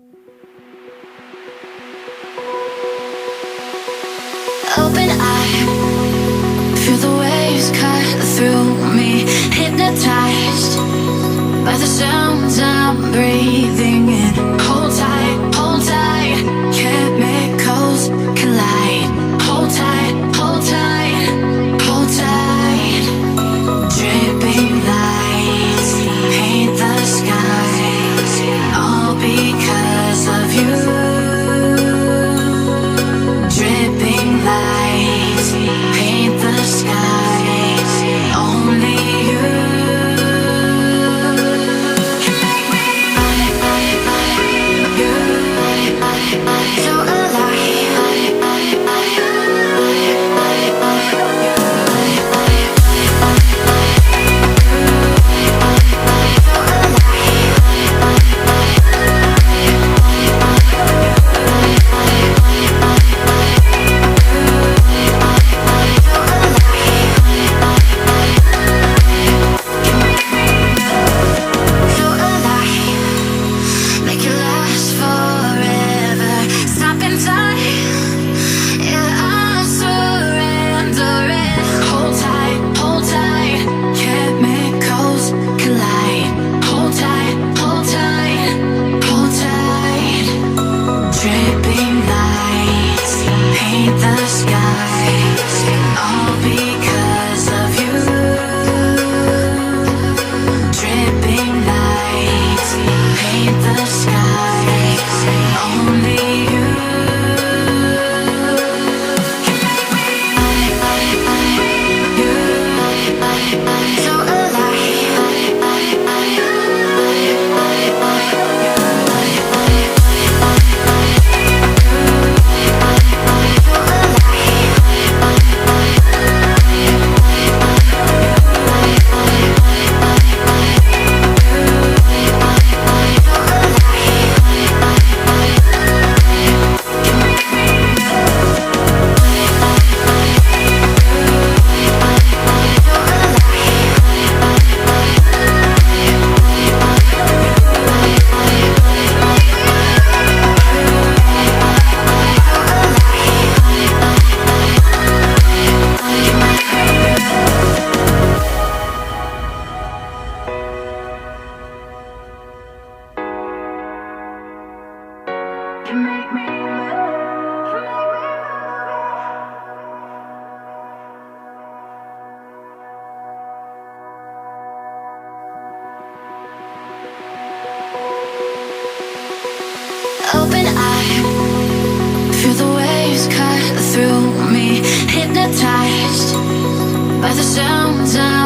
Open eye, feel the waves cut through me. Hypnotized by the sounds I'm breathing in. Hold tight, chemicals collide. Hold tight, hold tight, hold tight. Dripping lights paint the skies, all because of you. Dripping lights paint the skies, only you can make me you so alive. Make it last forever. Stop in time. Yeah, I'm surrendering. Hold tight, chemicals collide. Hold tight, hold tight, hold tight. Dripping lights paint the skies, all because of you. Dripping lights paint the skies, only you can make me you so alive. Open eye, feel the waves cut through me. Hypnotized by the sounds I'm